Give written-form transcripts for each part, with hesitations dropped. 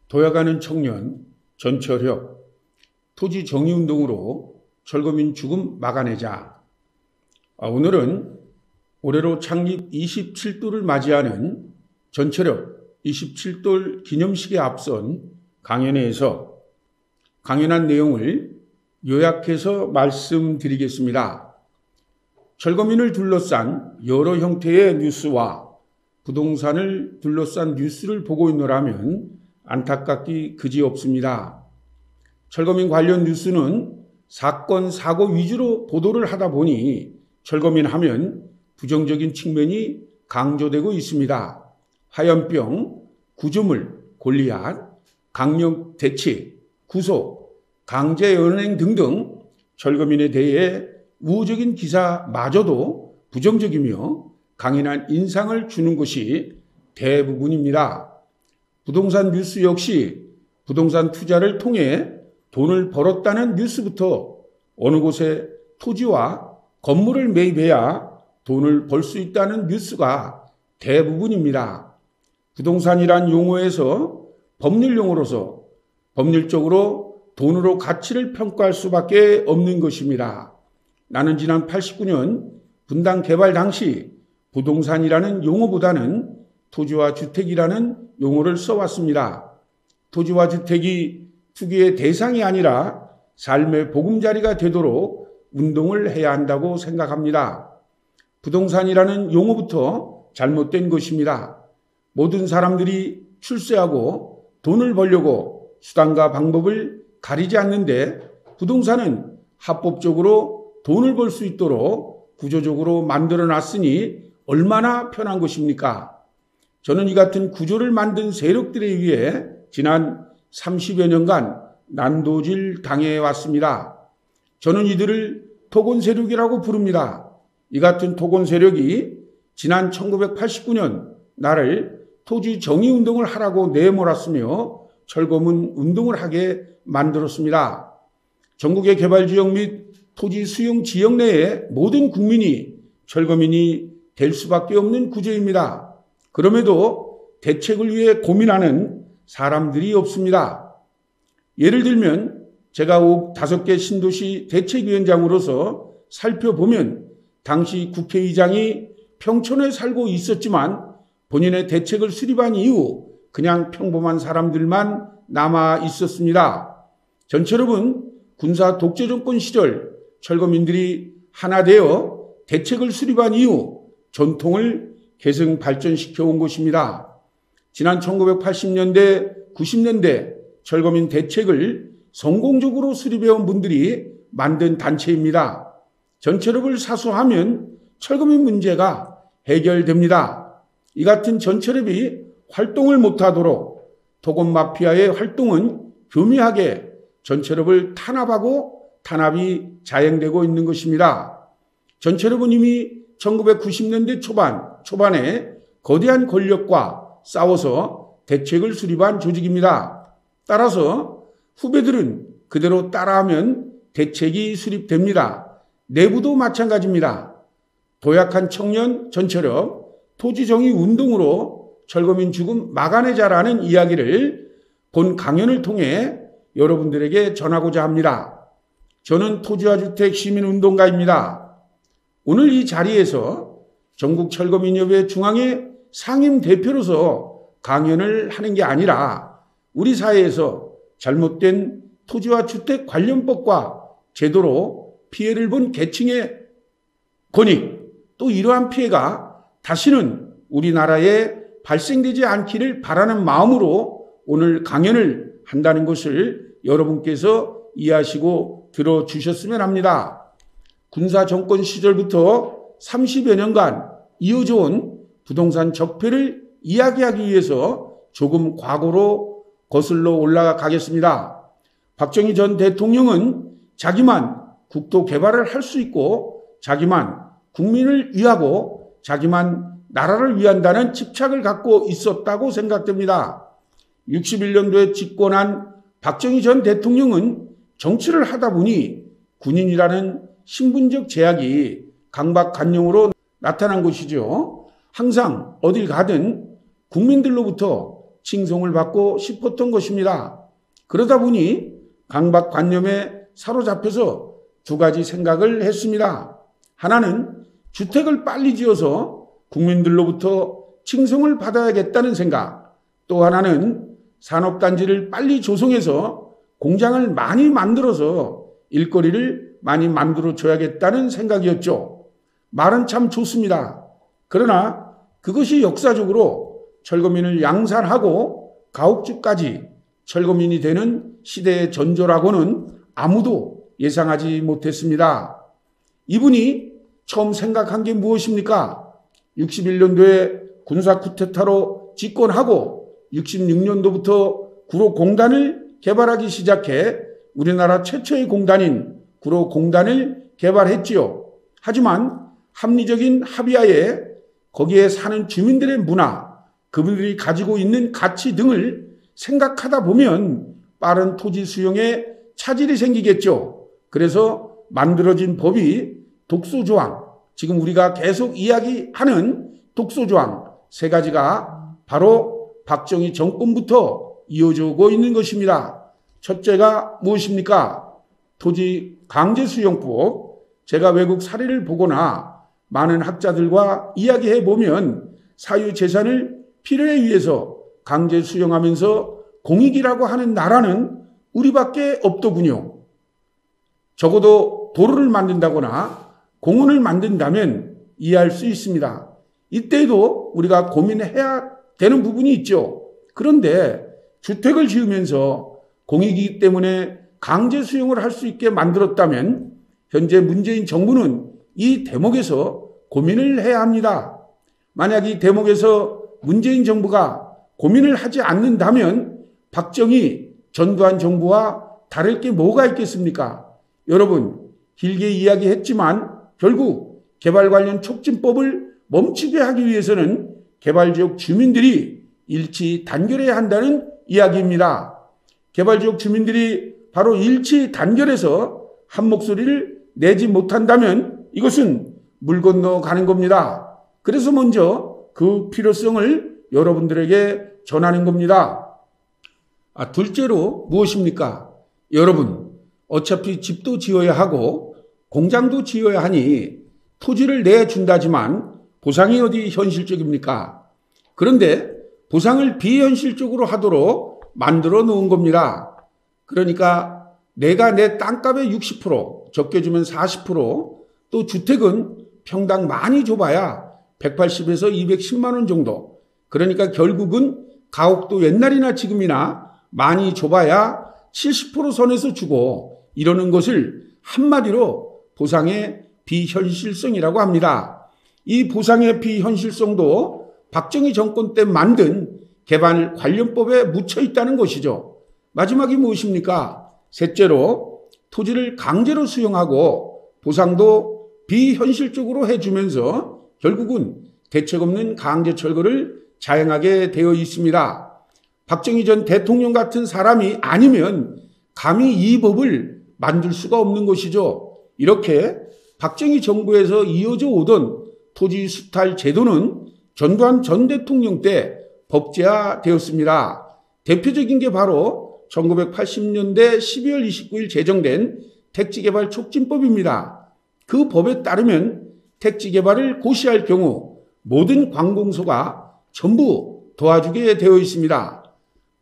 도약하는 청년, 전철협, 토지 정의운동으로 철거민 죽음 막아내자. 오늘은 올해로 창립 27도를 맞이하는 전철협 27돌 기념식에 앞선 강연회에서 강연한 내용을 요약해서 말씀드리겠습니다. 철거민을 둘러싼 여러 형태의 뉴스와 부동산을 둘러싼 뉴스를 보고 있노라면 안타깝기 그지없습니다. 철거민 관련 뉴스는 사건, 사고 위주로 보도를 하다 보니 철거민 하면 부정적인 측면이 강조되고 있습니다. 화염병, 구조물, 골리앗, 강력 대치, 구속, 강제연행 등등 철거민에 대해 우호적인 기사마저도 부정적이며 강인한 인상을 주는 것이 대부분입니다. 부동산 뉴스 역시 부동산 투자를 통해 돈을 벌었다는 뉴스부터 어느 곳에 토지와 건물을 매입해야 돈을 벌 수 있다는 뉴스가 대부분입니다. 부동산이란 용어에서 법률 용어로서 법률적으로 돈으로 가치를 평가할 수밖에 없는 것입니다. 나는 지난 89년 분당 개발 당시 부동산이라는 용어보다는 토지와 주택이라는 용어를 써왔습니다. 토지와 주택이 투기의 대상이 아니라 삶의 보금자리가 되도록 운동을 해야 한다고 생각합니다. 부동산이라는 용어부터 잘못된 것입니다. 모든 사람들이 출세하고 돈을 벌려고 수단과 방법을 가리지 않는데 부동산은 합법적으로 돈을 벌 수 있도록 구조적으로 만들어 놨으니 얼마나 편한 것입니까? 저는 이 같은 구조를 만든 세력들에 의해 지난 30여 년간 난도질 당해왔습니다. 저는 이들을 토건 세력이라고 부릅니다. 이 같은 토건 세력이 지난 1989년 나를 토지 정의운동을 하라고 내몰았으며 철거민 운동을 하게 만들었습니다. 전국의 개발지역 및 토지 수용 지역 내의 모든 국민이 철거민이 될 수밖에 없는 구조입니다. 그럼에도 대책을 위해 고민하는 사람들이 없습니다. 예를 들면 제가 5개 신도시 대책위원장으로서 살펴보면 당시 국회의장이 평촌에 살고 있었지만 본인의 대책을 수립한 이후 그냥 평범한 사람들만 남아 있었습니다. 전철협은 군사 독재 정권 시절 철거민들이 하나 되어 대책을 수립한 이후 전통을 계승 발전시켜 온 것입니다. 지난 1980년대, 90년대 철거민 대책을 성공적으로 수립해온 분들이 만든 단체입니다. 전철협을 사수하면 철거민 문제가 해결됩니다. 이 같은 전철협이 활동을 못하도록 토건 마피아의 활동은 교묘하게 전철협을 탄압하고 탄압이 자행되고 있는 것입니다. 전철협은 이미 1990년대 초반에 거대한 권력과 싸워서 대책을 수립한 조직입니다. 따라서 후배들은 그대로 따라하면 대책이 수립됩니다. 내부도 마찬가지입니다. 도약한 청년 전철협 토지정의 운동으로 철거민 죽음 막아내자라는 이야기를 본 강연을 통해 여러분들에게 전하고자 합니다. 저는 토지와 주택 시민운동가입니다. 오늘 이 자리에서 전국철거민협회 중앙회 상임대표로서 강연을 하는 게 아니라 우리 사회에서 잘못된 토지와 주택 관련법과 제도로 피해를 본 계층의 권익, 또 이러한 피해가 다시는 우리나라에 발생되지 않기를 바라는 마음으로 오늘 강연을 한다는 것을 여러분께서 이해하시고 들어주셨으면 합니다. 군사 정권 시절부터 30여 년간 이어져 온 부동산 적폐를 이야기하기 위해서 조금 과거로 거슬러 올라가겠습니다. 박정희 전 대통령은 자기만 국토 개발을 할 수 있고 자기만 국민을 위하고 자기만 나라를 위한다는 집착을 갖고 있었다고 생각됩니다. 61년도에 집권한 박정희 전 대통령은 정치를 하다 보니 군인이라는 신분적 제약이 강박관용으로 나타난 것이죠. 항상 어딜 가든 국민들로부터 칭송을 받고 싶었던 것입니다. 그러다 보니 강박관념에 사로잡혀서 두 가지 생각을 했습니다. 하나는 주택을 빨리 지어서 국민들로부터 칭송을 받아야겠다는 생각, 또 하나는 산업단지를 빨리 조성해서 공장을 많이 만들어서 일거리를 많이 만들어 줘야겠다는 생각이었죠. 말은 참 좋습니다. 그러나 그것이 역사적으로 철거민을 양산하고 가옥주까지 철거민이 되는 시대의 전조라고는 아무도 예상하지 못했습니다. 이분이 처음 생각한 게 무엇입니까? 61년도에 군사 쿠데타로 집권하고 66년도부터 구로공단을 개발하기 시작해 우리나라 최초의 공단인 구로공단을 개발했지요. 하지만 합리적인 합의하에 거기에 사는 주민들의 문화, 그분들이 가지고 있는 가치 등을 생각하다 보면 빠른 토지 수용에 차질이 생기겠죠. 그래서 만들어진 법이 독소조항, 지금 우리가 계속 이야기하는 독소조항 세 가지가 바로 박정희 정권부터 이어져 오고 있는 것입니다. 첫째가 무엇입니까? 토지 강제수용법. 제가 외국 사례를 보거나 많은 학자들과 이야기해 보면 사유재산을 필요에 의해서 강제 수용하면서 공익이라고 하는 나라는 우리밖에 없더군요. 적어도 도로를 만든다거나 공원을 만든다면 이해할 수 있습니다. 이때에도 우리가 고민해야 되는 부분이 있죠. 그런데 주택을 지으면서 공익이기 때문에 강제 수용을 할 수 있게 만들었다면 현재 문재인 정부는 이 대목에서 고민을 해야 합니다. 만약 이 대목에서 문재인 정부가 고민을 하지 않는다면 박정희, 전두환 정부와 다를 게 뭐가 있겠습니까? 여러분, 길게 이야기했지만 결국 개발 관련 촉진법을 멈추게 하기 위해서는 개발지역 주민들이 일치 단결해야 한다는 이야기입니다. 개발지역 주민들이 바로 일치 단결해서 한 목소리를 내지 못한다면 이것은 물 건너가는 겁니다. 그래서 먼저 그 필요성을 여러분들에게 전하는 겁니다. 둘째로 무엇입니까? 여러분, 어차피 집도 지어야 하고 공장도 지어야 하니 토지를 내준다지만 보상이 어디 현실적입니까? 그런데 보상을 비현실적으로 하도록 만들어 놓은 겁니다. 그러니까 내가 내 땅값의 60%, 적게 주면 40%, 또 주택은 평당 많이 줘봐야 180에서 210만 원 정도. 그러니까 결국은 가옥도 옛날이나 지금이나 많이 줘봐야 70% 선에서 주고 이러는 것을 한마디로 보상의 비현실성이라고 합니다. 이 보상의 비현실성도 박정희 정권 때 만든 개발 관련법에 묻혀 있다는 것이죠. 마지막이 무엇입니까? 셋째로 토지를 강제로 수용하고 보상도 비현실적으로 해주면서 결국은 대책 없는 강제 철거를 자행하게 되어 있습니다. 박정희 전 대통령 같은 사람이 아니면 감히 이 법을 만들 수가 없는 것이죠. 이렇게 박정희 정부에서 이어져 오던 토지 수탈 제도는 전두환 전 대통령 때 법제화되었습니다. 대표적인 게 바로 1980년대 12월 29일 제정된 택지개발 촉진법입니다. 그 법에 따르면 택지개발을 고시할 경우 모든 관공서가 전부 도와주게 되어 있습니다.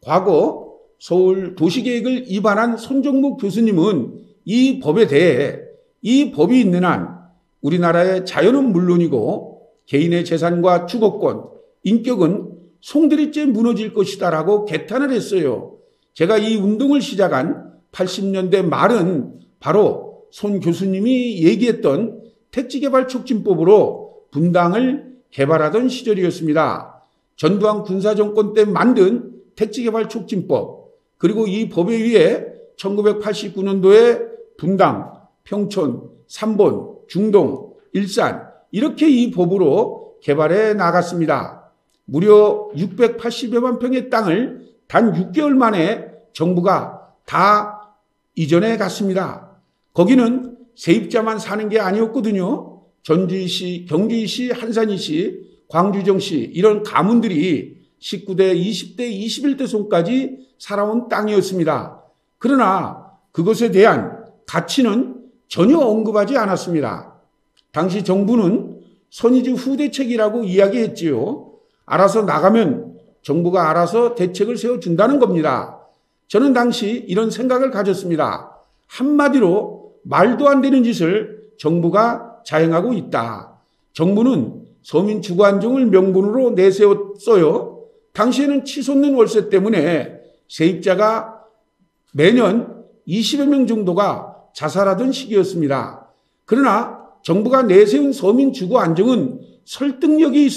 과거 서울 도시계획을 입안한 손정무 교수님은 이 법에 대해 이 법이 있는 한 우리나라의 자연은 물론이고 개인의 재산과 주거권, 인격은 송두리째 무너질 것이다 라고 개탄을 했어요. 제가 이 운동을 시작한 80년대 말은 바로 손 교수님이 얘기했던 택지개발 촉진법으로 분당을 개발하던 시절이었습니다. 전두환 군사정권 때 만든 택지개발 촉진법, 그리고 이 법에 의해 1989년도에 분당, 평촌, 삼본, 중동, 일산 이렇게 이 법으로 개발해 나갔습니다. 무려 680여만 평의 땅을 단 6개월 만에 정부가 다 이전해 갔습니다. 거기는 세입자만 사는 게 아니었거든요. 전주시, 경주시, 한산시, 광주정시 이런 가문들이 19대, 20대, 21대 손까지 살아온 땅이었습니다. 그러나 그것에 대한 가치는 전혀 언급하지 않았습니다. 당시 정부는 손이지 후대책이라고 이야기했지요. 알아서 나가면 정부가 알아서 대책을 세워준다는 겁니다. 저는 당시 이런 생각을 가졌습니다. 한마디로 말도 안 되는 짓을 정부가 자행하고 있다. 정부는 서민 주거 안정을 명분으로 내세웠어요. 당시에는 치솟는 월세 때문에 세입자가 매년 20여 명 정도가 자살하던 시기였습니다. 그러나 정부가 내세운 서민 주거 안정은 설득력이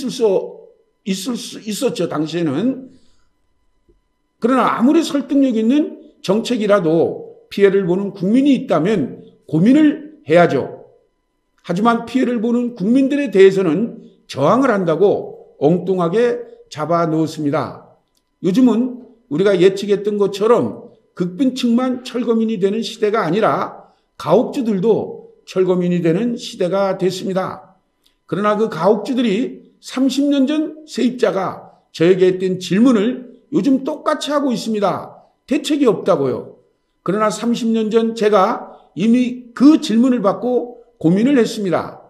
있었죠, 당시에는. 그러나 아무리 설득력 있는 정책이라도 피해를 보는 국민이 있다면 고민을 해야죠. 하지만 피해를 보는 국민들에 대해서는 저항을 한다고 엉뚱하게 잡아놓습니다. 요즘은 우리가 예측했던 것처럼 극빈층만 철거민이 되는 시대가 아니라 가옥주들도 철거민이 되는 시대가 됐습니다. 그러나 그 가옥주들이 30년 전 세입자가 저에게 했던 질문을 요즘 똑같이 하고 있습니다. 대책이 없다고요. 그러나 30년 전 제가 이미 그 질문을 받고 고민을 했습니다.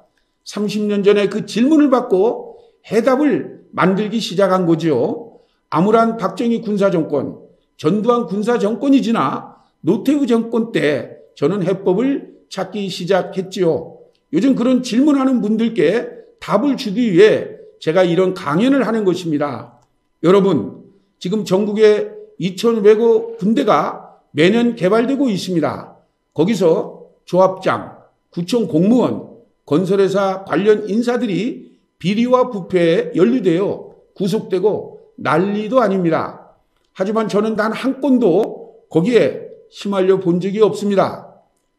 30년 전에 그 질문을 받고 해답을 만들기 시작한 거죠. 암울한 박정희 군사정권, 전두환 군사정권이 지나 노태우 정권 때 저는 해법을 찾기 시작했지요. 요즘 그런 질문하는 분들께 답을 주기 위해 제가 이런 강연을 하는 것입니다. 여러분, 지금 전국에 2,500여 군데가 매년 개발되고 있습니다. 거기서 조합장, 구청 공무원, 건설회사 관련 인사들이 비리와 부패에 연루되어 구속되고 난리도 아닙니다. 하지만 저는 단 한 건도 거기에 휘말려 본 적이 없습니다.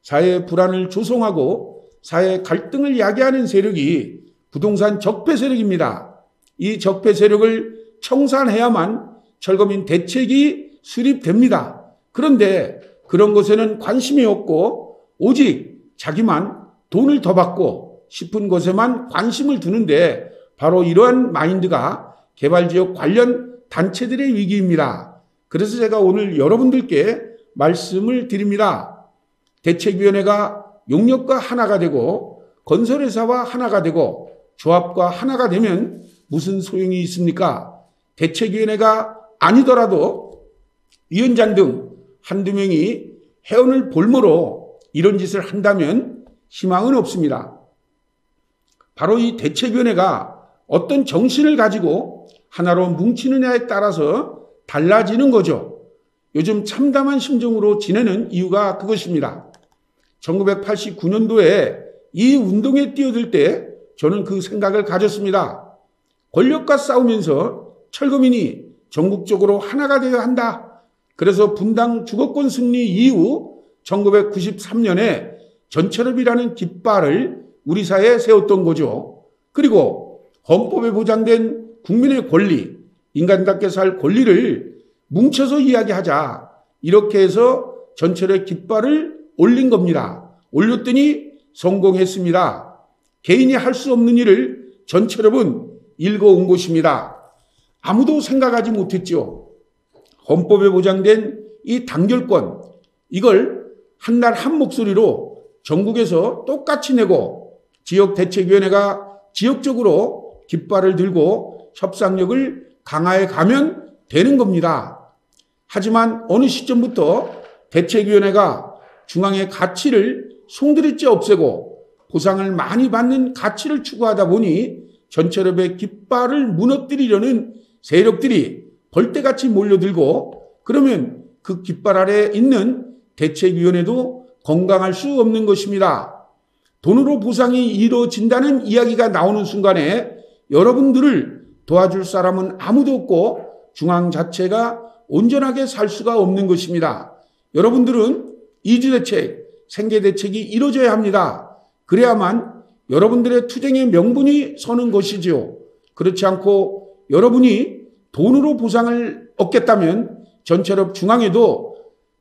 사회의 불안을 조성하고 사회 갈등을 야기하는 세력이 부동산 적폐 세력입니다. 이 적폐 세력을 청산해야만 철거민 대책이 수립됩니다. 그런데 그런 것에는 관심이 없고 오직 자기만 돈을 더 받고 싶은 것에만 관심을 두는데 바로 이러한 마인드가 개발지역 관련 단체들의 위기입니다. 그래서 제가 오늘 여러분들께 말씀을 드립니다. 대책위원회가 용역과 하나가 되고 건설회사와 하나가 되고 조합과 하나가 되면 무슨 소용이 있습니까? 대책위원회가 아니더라도 위원장 등 한두 명이 회원을 볼모로 이런 짓을 한다면 희망은 없습니다. 바로 이 대책위원회가 어떤 정신을 가지고 하나로 뭉치느냐에 따라서 달라지는 거죠. 요즘 참담한 심정으로 지내는 이유가 그것입니다. 1989년도에 이 운동에 뛰어들 때 저는 그 생각을 가졌습니다. 권력과 싸우면서 철거민이 전국적으로 하나가 되어야 한다. 그래서 분당 주거권 승리 이후 1993년에 전철업이라는 깃발을 우리 사회에 세웠던 거죠. 그리고 헌법에 보장된 국민의 권리, 인간답게 살 권리를 뭉쳐서 이야기하자. 이렇게 해서 전철의 깃발을 올린 겁니다. 올렸더니 성공했습니다. 개인이 할 수 없는 일을 전철업은 일궈온 것입니다. 아무도 생각하지 못했죠. 헌법에 보장된 이 단결권, 이걸 한날 한 목소리로 전국에서 똑같이 내고 지역대책위원회가 지역적으로 깃발을 들고 협상력을 강화해 가면 되는 겁니다. 하지만 어느 시점부터 대책위원회가 중앙의 가치를 송두리째 없애고 보상을 많이 받는 가치를 추구하다 보니 전철업의 깃발을 무너뜨리려는 세력들이 벌떼같이 몰려들고 그러면 그 깃발 아래 있는 대책위원회도 건강할 수 없는 것입니다. 돈으로 보상이 이루어진다는 이야기가 나오는 순간에 여러분들을 도와줄 사람은 아무도 없고 중앙 자체가 온전하게 살 수가 없는 것입니다. 여러분들은 이주대책, 생계대책이 이루어져야 합니다. 그래야만 여러분들의 투쟁의 명분이 서는 것이지요. 그렇지 않고 여러분이 돈으로 보상을 얻겠다면 전철업 중앙에도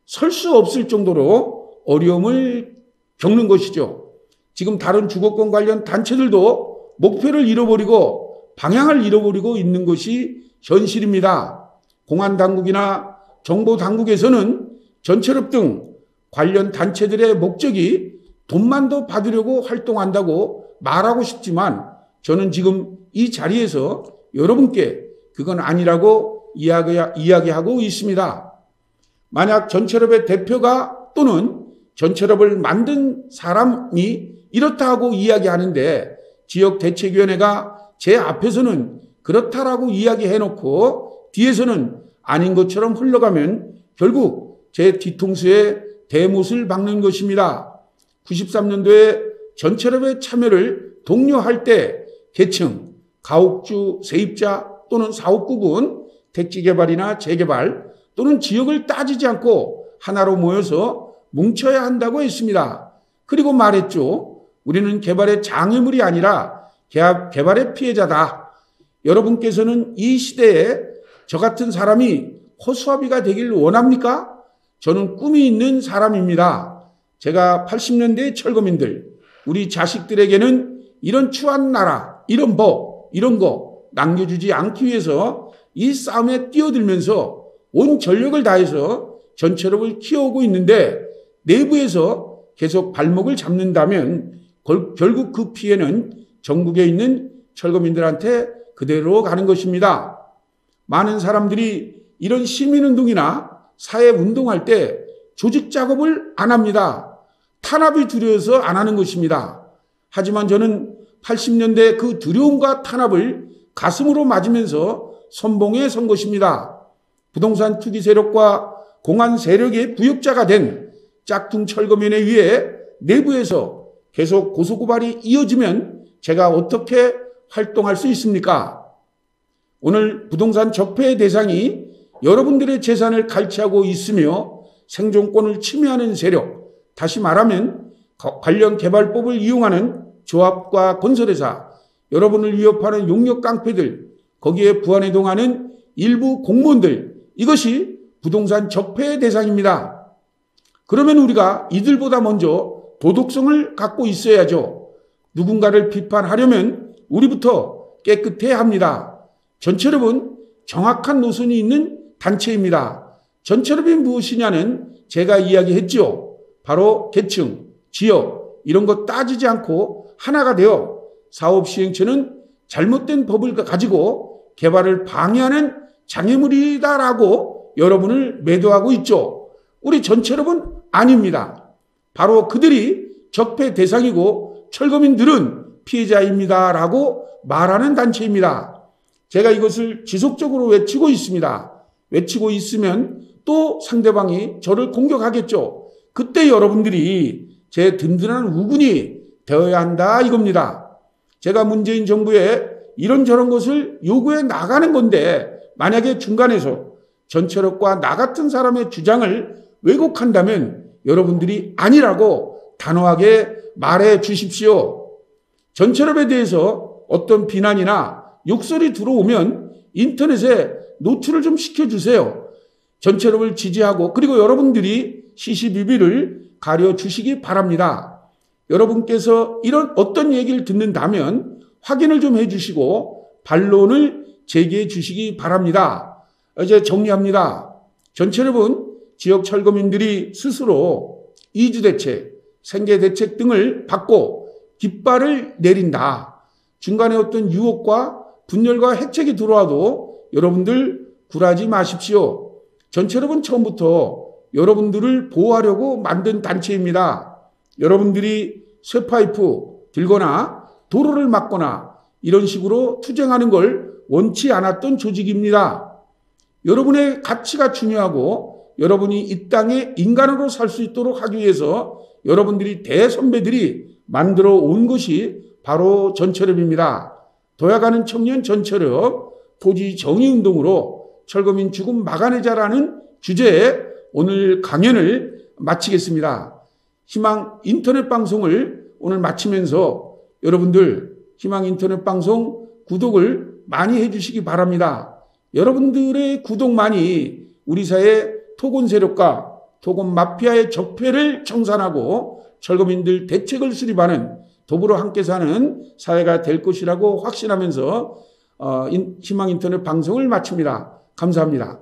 설 수 없을 정도로 어려움을 겪는 것이죠. 지금 다른 주거권 관련 단체들도 목표를 잃어버리고 방향을 잃어버리고 있는 것이 현실입니다. 공안당국이나 정보당국에서는 전철업 등 관련 단체들의 목적이 돈만 더 받으려고 활동한다고 말하고 싶지만 저는 지금 이 자리에서 여러분께 그건 아니라고 이야기하고 있습니다. 만약 전철업의 대표가 또는 전철업을 만든 사람이 이렇다 하고 이야기하는데 지역대책위원회가 제 앞에서는 그렇다라고 이야기해놓고 뒤에서는 아닌 것처럼 흘러가면 결국 제 뒤통수에 대못을 박는 것입니다. 93년도에 전철업의 참여를 독려할 때 계층, 가옥주, 세입자 또는 사업국은 택지개발이나 재개발 또는 지역을 따지지 않고 하나로 모여서 뭉쳐야 한다고 했습니다. 그리고 말했죠. 우리는 개발의 장애물이 아니라 개발의 피해자다. 여러분께서는 이 시대에 저 같은 사람이 허수아비가 되길 원합니까? 저는 꿈이 있는 사람입니다. 제가 80년대 철거민들, 우리 자식들에게는 이런 추한 나라, 이런 법, 이런 거 남겨주지 않기 위해서 이 싸움에 뛰어들면서 온 전력을 다해서 전철업을 키워오고 있는데 내부에서 계속 발목을 잡는다면 결국 그 피해는 전국에 있는 철거민들한테 그대로 가는 것입니다. 많은 사람들이 이런 시민운동이나 사회운동할 때 조직 작업을 안 합니다. 탄압이 두려워서 안 하는 것입니다. 하지만 저는 80년대 그 두려움과 탄압을 가슴으로 맞으면서 선봉에 선 것입니다. 부동산 투기 세력과 공안 세력의 부역자가 된 짝퉁 철거민에 의해 내부에서 계속 고소고발이 이어지면 제가 어떻게 활동할 수 있습니까? 오늘 부동산 적폐의 대상이 여러분들의 재산을 갈취하고 있으며 생존권을 침해하는 세력, 다시 말하면 관련 개발법을 이용하는 조합과 건설회사, 여러분을 위협하는 용역 깡패들, 거기에 부안해동하는 일부 공무원들, 이것이 부동산 적폐의 대상입니다. 그러면 우리가 이들보다 먼저 도덕성을 갖고 있어야죠. 누군가를 비판하려면 우리부터 깨끗해야 합니다. 전철업은 정확한 노선이 있는 단체입니다. 전철업이 무엇이냐는 제가 이야기했죠. 바로 계층, 지역 이런 거 따지지 않고 하나가 되어 사업 시행처는 잘못된 법을 가지고 개발을 방해하는 장애물이다라고 여러분을 매도하고 있죠. 우리 전철업은 아닙니다. 바로 그들이 적폐 대상이고 철거민들은 피해자입니다라고 말하는 단체입니다. 제가 이것을 지속적으로 외치고 있습니다. 외치고 있으면 또 상대방이 저를 공격하겠죠. 그때 여러분들이 제 든든한 우군이 되어야 한다 이겁니다. 제가 문재인 정부에 이런저런 것을 요구해 나가는 건데 만약에 중간에서 전철업과 나 같은 사람의 주장을 왜곡한다면 여러분들이 아니라고 단호하게 말해 주십시오. 전철업에 대해서 어떤 비난이나 욕설이 들어오면 인터넷에 노출을 좀 시켜주세요. 전철업을 지지하고 그리고 여러분들이 시시비비를 가려주시기 바랍니다. 여러분께서 이런 어떤 얘기를 듣는다면 확인을 좀 해주시고 반론을 제기해 주시기 바랍니다. 이제 정리합니다. 전철업은 지역 철거민들이 스스로 이주대책, 생계대책 등을 받고 깃발을 내린다. 중간에 어떤 유혹과 분열과 해책이 들어와도 여러분들 굴하지 마십시오. 전철업은 처음부터 여러분들을 보호하려고 만든 단체입니다. 여러분들이 쇠파이프 들거나 도로를 막거나 이런 식으로 투쟁하는 걸 원치 않았던 조직입니다. 여러분의 가치가 중요하고 여러분이 이 땅에 인간으로 살 수 있도록 하기 위해서 여러분들이 대선배들이 만들어 온 것이 바로 전철업입니다. 도약하는 청년 전철업 토지 정의운동으로 철거민 죽음 막아내자라는 주제에 오늘 강연을 마치겠습니다. 희망 인터넷 방송을 오늘 마치면서 여러분들 희망 인터넷 방송 구독을 많이 해주시기 바랍니다. 여러분들의 구독만이 우리 사회 토건 세력과 토건 마피아의 적폐를 청산하고 철거민들 대책을 수립하는 더불어 함께 사는 사회가 될 것이라고 확신하면서 희망 인터넷 방송을 마칩니다. 감사합니다.